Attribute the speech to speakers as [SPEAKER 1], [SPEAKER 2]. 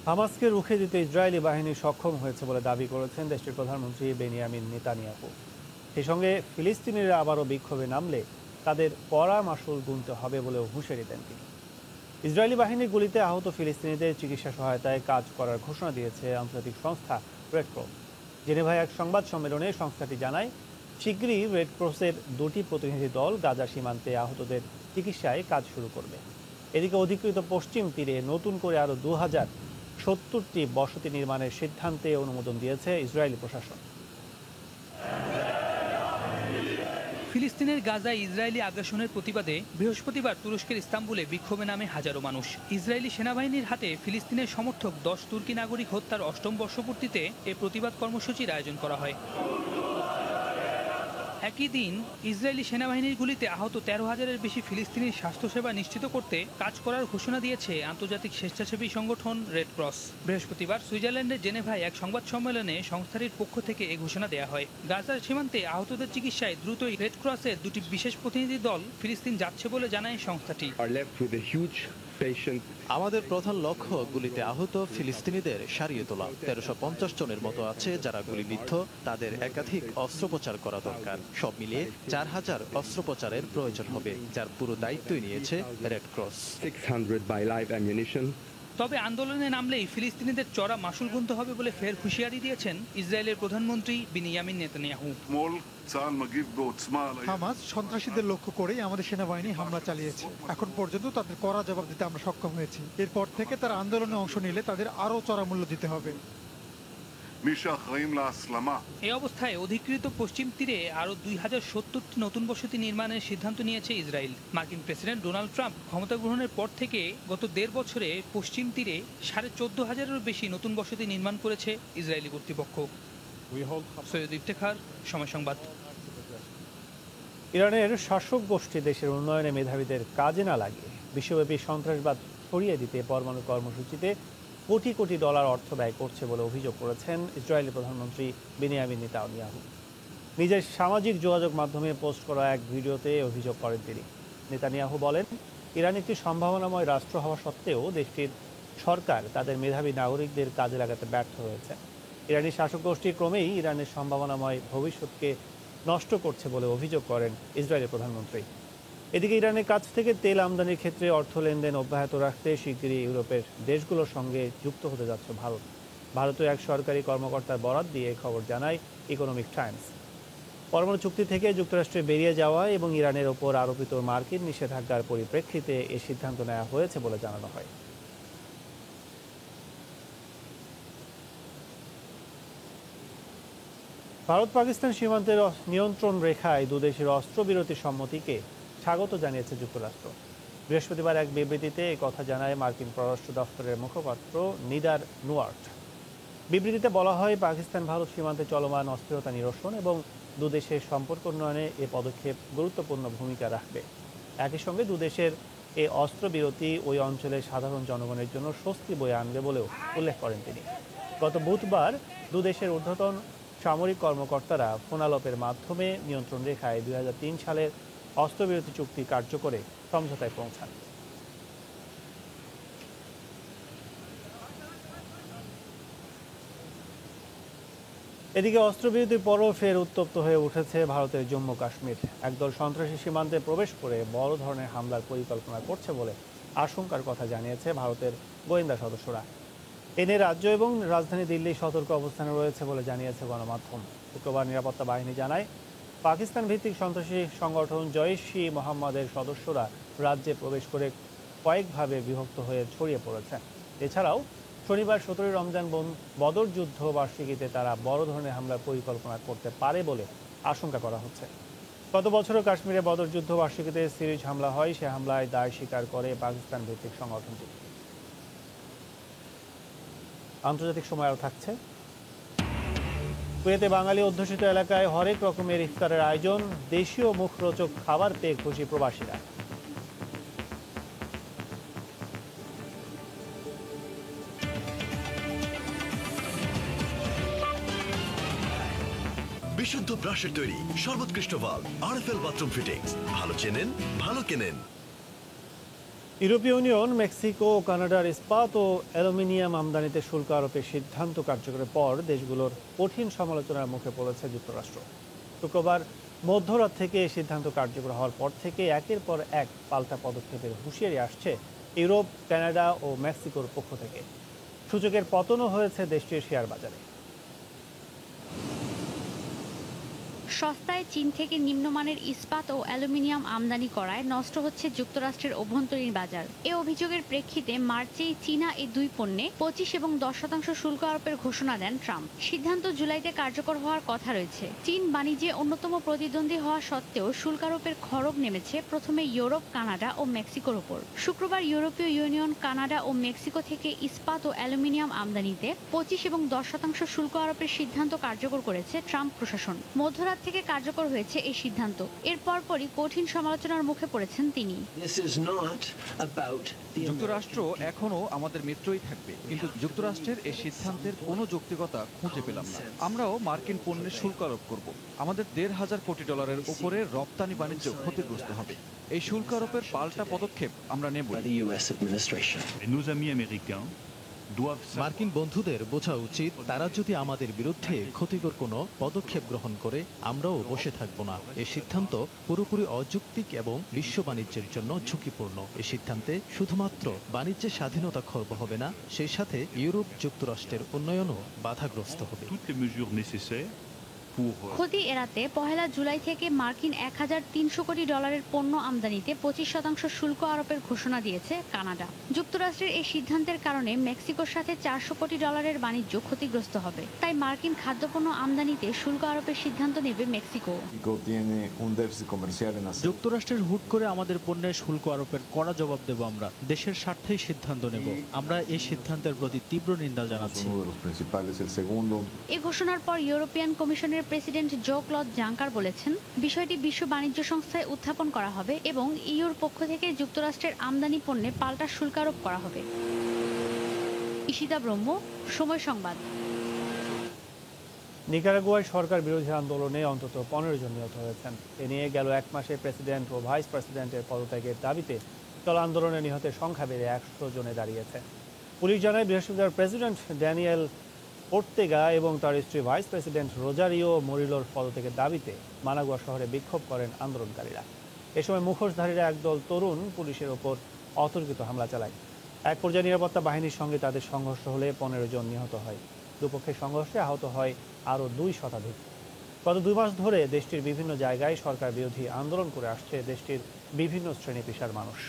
[SPEAKER 1] হামাসকে রুখে দিতে ইসরায়েলি বাহিনী সক্ষম হয়েছে বলে দাবি করেছেন দেশটির প্রধানমন্ত্রী বেনিয়ামিন নেতানিয়াহু। সেই সঙ্গে ফিলিস্তিনিরা আবারও বিক্ষোভে নামলে তাদের কড়া মাশুল গুনতে হবে বলেও হুঁশিয়ারি দেন তিনি। ইসরায়েলি বাহিনীর গুলিতে আহত ফিলিস্তিনিদের চিকিৎসা সহায়তায় কাজ করার ঘোষণা দিয়েছে আন্তর্জাতিক সংস্থা রেড ক্রস। জেনেভায় এক সংবাদ সম্মেলনে সংস্থাটি জানায়, শিগগিরই রেড ক্রসের 2টি প্রতিনিধি দল গাজা সীমান্তে আহতদের চিকিৎসায় কাজ শুরু করবে। এদিকে অধিকৃত পশ্চিম তীরে নতুন করে আরও 2070টি বসতি নির্মাণের সিদ্ধান্তে অনুমোদন দিয়েছে ইসরায়েলি প্রশাসন।
[SPEAKER 2] ফিলিস্তিনের গাজায় ইসরায়েলি আগ্রাসনের প্রতিবাদে বৃহস্পতিবার তুরস্কের ইস্তাম্বুলে বিক্ষোভে নামে হাজারো মানুষ। ইসরায়েলি সেনাবাহিনীর হাতে ফিলিস্তিনের সমর্থক 10 তুর্কি নাগরিক হত্যার 8ম বর্ষপূর্তিতে এ প্রতিবাদ কর্মসূচির আয়োজন করা হয়। একই দিন ইসরায়েলি সেনাবাহিনীর গুলিতে আহত 13,000-এর বেশি ফিলিস্তিনির স্বাস্থ্যসেবা নিশ্চিত করতে কাজ করার ঘোষণা দিয়েছে আন্তর্জাতিক স্বেচ্ছাসেবী সংগঠন রেড ক্রস। বৃহস্পতিবার সুইজারল্যান্ডের জেনেভায় এক সংবাদ সম্মেলনে সংস্থাটির পক্ষ থেকে এ ঘোষণা দেওয়া হয়। গাজার সীমান্তে আহতদের চিকিৎসায় দ্রুতই রেড ক্রসের 2টি বিশেষ প্রতিনিধি দল ফিলিস্তিন যাচ্ছে বলে জানায় সংস্থাটি।
[SPEAKER 3] আমাদের প্রধান লক্ষ্য গুলিতে আহত ফিলিস্তিনিদের সারিয়ে তোলা। 1350 জনের মতো আছে যারা গুলিবিদ্ধ, তাদের একাধিক অস্ত্রোপচার করা দরকার। সব মিলিয়ে 4000 অস্ত্রোপচারের প্রয়োজন হবে, যার পুরো দায়িত্বই নিয়েছে রেড ক্রস।
[SPEAKER 2] তবে আন্দোলনে নামলেই ফিলিস্তিনিদের চড়া মাশুল গুনতে হবে বলে ফের হুঁশিয়ারি দিয়েছেন ইসরায়েলের প্রধানমন্ত্রী বেনিয়ামিন নেতানিয়াহু।
[SPEAKER 4] হামাস সন্ত্রাসীদের লক্ষ্য করেই আমাদের সেনাবাহিনী হামলা চালিয়েছে। এখন পর্যন্ত তাদের কড়া জবাব দিতে আমরা সক্ষম হয়েছি। এরপর থেকে তারা আন্দোলনে অংশ নিলে তাদের আরও চড়া মূল্য দিতে হবে।
[SPEAKER 2] এই অবস্থায় অধিকৃত পশ্চিম তীরে আরও 2070টি নতুন বসতি নির্মাণের সিদ্ধান্ত নিয়েছে ইসরায়েল। মার্কিন প্রেসিডেন্ট ডোনাল্ড ট্রাম্প ক্ষমতা গ্রহণের পর থেকে গত 1.5 বছরে পশ্চিম তীরে 14,500-এরও বেশি নতুন বসতি নির্মাণ করেছে ইসরায়েলি কর্তৃপক্ষ। সৈয়দ ইফতেখার, সময় সংবাদ।
[SPEAKER 1] ইরানের শাসক গোষ্ঠী দেশের উন্নয়নে মেধাবীদের কাজে না লাগিয়ে বিশ্বব্যাপী সন্ত্রাসবাদ ছড়িয়ে দিতে পরমাণু কর্মসূচিতে কোটি কোটি ডলার অর্থ ব্যয় করছে বলে অভিযোগ করেছেন ইসরায়েলি প্রধানমন্ত্রী বেনিয়ামিন নেতানিয়াহু। নিজের সামাজিক যোগাযোগ মাধ্যমে পোস্ট করা এক ভিডিওতে অভিযোগ করেন তিনি। নেতানিয়াহু বলেন, ইরান একটি সম্ভাবনাময় রাষ্ট্র হওয়া সত্ত্বেও দেশটির সরকার তাদের মেধাবী নাগরিকদের কাজে লাগাতে ব্যর্থ হয়েছে। ইরানি শাসক গোষ্ঠী ক্রমেই ইরানের সম্ভাবনাময় ভবিষ্যৎকে নষ্ট করছে বলে অভিযোগ করেন ইসরায়েলের প্রধানমন্ত্রী। এদিকে ইরানের কাছ থেকে তেল আমদানির ক্ষেত্রে অর্থ লেনদেন অব্যাহত রাখতে শিগগিরই ইউরোপের দেশগুলোর সঙ্গে যুক্ত হতে যাচ্ছে ভারত। ভারতীয় এক সরকারি কর্মকর্তার বরাত দিয়ে খবর জানায় ইকোনমিক টাইমস। পরমাণু চুক্তি থেকে যুক্তরাষ্ট্রে বেরিয়ে যাওয়া এবং ইরানের ওপর আরোপিত মার্কিন নিষেধাজ্ঞার পরিপ্রেক্ষিতে এ সিদ্ধান্ত নেওয়া হয়েছে বলে জানানো হয়। ভারত পাকিস্তান সীমান্তের নিয়ন্ত্রণ রেখায় দুদেশের অস্ত্রবিরতির সম্মতিকে স্বাগত জানিয়েছে যুক্তরাষ্ট্র। বৃহস্পতিবার এক বিবৃতিতে এই কথা জানায় মার্কিন পররাষ্ট্র দপ্তরের মুখপাত্র নিদার নুয়ার্ট। বিবৃতিতে বলা হয়, পাকিস্তান ভারত সীমান্তে চলমান অস্থিরতা নিরসন এবং দুদেশের সম্পর্ক উন্নয়নে এ পদক্ষেপ গুরুত্বপূর্ণ ভূমিকা রাখবে। একই সঙ্গে দুদেশের এই অস্ত্রবিরতি ওই অঞ্চলের সাধারণ জনগণের জন্য স্বস্তি বয়ে আনবে বলেও উল্লেখ করেন তিনি। গত বুধবার দুদেশের ঊর্ধ্বতন সামরিক কর্মকর্তারা ফোনালাপের মাধ্যমে নিয়ন্ত্রণ রেখায় 2003 সালের অস্ত্রবিরতি চুক্তি কার্যকরে সমঝোতায় পৌঁছান। এদিকে অস্ত্রবিরতির পরও ফের উত্তপ্ত হয়ে উঠেছে ভারতের জম্মু কাশ্মীর। একদল সন্ত্রাসী সীমান্তে প্রবেশ করে বড় ধরনের হামলার পরিকল্পনা করছে বলে আশঙ্কার কথা জানিয়েছে ভারতের গোয়েন্দা সদস্যরা। এনে রাজ্য এবং রাজধানী দিল্লি সতর্ক অবস্থানে রয়েছে বলে জানিয়েছে গণমাধ্যম। শুক্রবার নিরাপত্তা বাহিনী জানায়, পাকিস্তান ভিত্তিক সন্ত্রাসী সংগঠন জইশ-ই মোহাম্মদের সদস্যরা রাজ্যে প্রবেশ করে কয়েকভাবে বিভক্ত হয়ে ছড়িয়ে পড়েছে। এছাড়াও শনিবার 17 রমজান বদর যুদ্ধ বার্ষিকীতে তারা বড় ধরনের হামলার পরিকল্পনা করতে পারে বলে আশঙ্কা করা হচ্ছে। গত বছরও কাশ্মীরে বদর যুদ্ধ বার্ষিকীতে সিরিজ হামলা হয়। সে হামলায় দায় স্বীকার করে পাকিস্তান ভিত্তিক সংগঠনটি। আন্তর্জাতিক সময় আরও থাকছে। কুয়েতে বাঙালি অধ্যুষিত এলাকায় হরেক রকমের ইফতারের আয়োজন। দেশীয় মুখরোচক খাবার পেয়ে খুশি প্রবাসীরা।
[SPEAKER 5] বিশুদ্ধ ব্রাশের তৈরি সর্বোৎকৃষ্ট ভাল্ব আরএফএল বাথরুম ফিটিংস। ভালো চেনেন, ভালো কেনেন।
[SPEAKER 1] ইউরোপীয় ইউনিয়ন মেক্সিকো ও কানাডার ইস্পাত ও অ্যালুমিনিয়াম আমদানিতে শুল্ক আরোপের সিদ্ধান্ত কার্যকরের পর দেশগুলোর কঠিন সমালোচনার মুখে পড়েছে যুক্তরাষ্ট্র। শুক্রবার মধ্যরাত থেকে এই সিদ্ধান্ত কার্যকর হওয়ার পর থেকে একের পর এক পাল্টা পদক্ষেপের হুঁশিয়ারি আসছে ইউরোপ, কানাডা ও মেক্সিকোর পক্ষ থেকে। সূচকের পতনও হয়েছে দেশটির শেয়ার বাজারে।
[SPEAKER 5] সস্তায় চীন থেকে নিম্নমানের ইস্পাত ও অ্যালুমিনিয়াম আমদানি করায় নষ্ট হচ্ছে যুক্তরাষ্ট্রের অভ্যন্তরীণ বাজার। এ অভিযোগের প্রেক্ষিতে মার্চেই চীনা এই দুই পণ্যে 25 এবং 10% শুল্ক আরোপের ঘোষণা দেন ট্রাম্প। সিদ্ধান্ত জুলাইতে কার্যকর হওয়ার কথা রয়েছে। চীন বাণিজ্যে অন্যতম প্রতিদ্বন্দ্বী হওয়া সত্ত্বেও শুল্ক আরোপের খড়গ নেমেছে প্রথমে ইউরোপ, কানাডা ও মেক্সিকোর ওপর। শুক্রবার ইউরোপীয় ইউনিয়ন, কানাডা ও মেক্সিকো থেকে ইস্পাত ও অ্যালুমিনিয়াম আমদানিতে 25 এবং 10% শুল্ক আরোপের সিদ্ধান্ত কার্যকর করেছে ট্রাম্প প্রশাসন। মধ্যরাত থেকে কার্যকর হয়েছে এই সিদ্ধান্ত। এর পরপরই কঠিন সমালোচনার মুখে পড়েছেন তিনি।
[SPEAKER 6] যুক্তরাষ্ট্র এখনো আমাদের মিত্রই থাকবে, কিন্তু যুক্তরাষ্ট্রের এই সিদ্ধান্তের কোনো যৌক্তিকতা খুঁজে পেলাম না। আমরাও মার্কিন পণ্যের শুল্ক আরোপ করব। আমাদের $1,500 কোটি উপরে রপ্তানি বাণিজ্য ক্ষতিগ্রস্ত হবে। এই শুল্ক আরোপের পাল্টা পদক্ষেপ আমরা নেব।
[SPEAKER 3] মার্কিন বন্ধুদের বোঝা উচিত, তারা যদি আমাদের বিরুদ্ধে ক্ষতিকর কোনো পদক্ষেপ গ্রহণ করে আমরাও বসে থাকব না। এই সিদ্ধান্ত পুরোপুরি অযৌক্তিক এবং বিশ্ব বাণিজ্যের জন্য ঝুঁকিপূর্ণ। এই সিদ্ধান্তে শুধুমাত্র বাণিজ্যের স্বাধীনতা খর্ব হবে না, সেই সাথে ইউরোপ, যুক্তরাষ্ট্রের উন্নয়নও বাধাগ্রস্ত হবে।
[SPEAKER 5] ক্ষতি এড়াতে 1 জুলাই থেকে মার্কিন $1,300 কোটি পণ্য আমদানিতে 25% শুল্ক আরোপের ঘোষণা দিয়েছে কানাডা। যুক্তরাষ্ট্রের এই সিদ্ধান্তের কারণে মেক্সিকোর সাথে $400 কোটি বাণিজ্য ক্ষতিগ্রস্ত হবে। তাই মার্কিন খাদ্যপণ্য আমদানিতে শুল্ক আরোপের সিদ্ধান্ত নেবে মেক্সিকো।
[SPEAKER 7] যুক্তরাষ্ট্রের হুট করে আমাদের পণ্যের শুল্ক আরোপের কড়া জবাব দেব। আমরা দেশের স্বার্থেই সিদ্ধান্ত নেব। আমরা এই সিদ্ধান্তের প্রতি তীব্র নিন্দা জানাচ্ছি।
[SPEAKER 5] এ ঘোষণার পর ইউরোপিয়ান কমিশনের প্রেসিডেন্ট জো-ক্লদ জাঙ্কার বলেছেন, বিষয়টি বিশ্ব বাণিজ্য সংস্থায় উত্থাপন করা হবে এবং ইউর পক্ষ থেকে যুক্তরাষ্ট্রের আমদানি পণ্যে পাল্টা শুল্ক আরোপ করা হবে। ঈশিতা ব্রহ্ম, সময় সংবাদ।
[SPEAKER 1] নিকারাগুয়ায় সরকার বিরোধী আন্দোলনে অন্তত 15 জন নিহত হয়েছেন। এ নিয়ে গেল এক মাসে প্রেসিডেন্ট ও ভাইস প্রেসিডেন্টের পদত্যাগের দাবিতে চলা আন্দোলনে নিহতের সংখ্যা বেড়ে 100 জনে দাঁড়িয়েছে। পুলিশ জানায়, বৃহস্পতিবার প্রেসিডেন্ট ড্যানিয়েল ওর্তেগা এবং তার স্ত্রী ভাইস প্রেসিডেন্ট রোজারিও মোরিলোর পদত্যাগের দাবিতে মানাগুয়া শহরে বিক্ষোভ করেন আন্দোলনকারীরা। এ সময় মুখোশধারীরা একদল তরুণ পুলিশের ওপর অতর্কিত হামলা চালায়। এক পর্যায়ে নিরাপত্তা বাহিনীর সঙ্গে তাদের সংঘর্ষ হলে 15 জন নিহত হয়। দুপক্ষের সংঘর্ষে আহত হয় আরও 2 শতাধিক। গত 2 মাস ধরে দেশটির বিভিন্ন জায়গায় সরকার বিরোধী আন্দোলন করে আসছে দেশটির বিভিন্ন শ্রেণী পেশার মানুষ।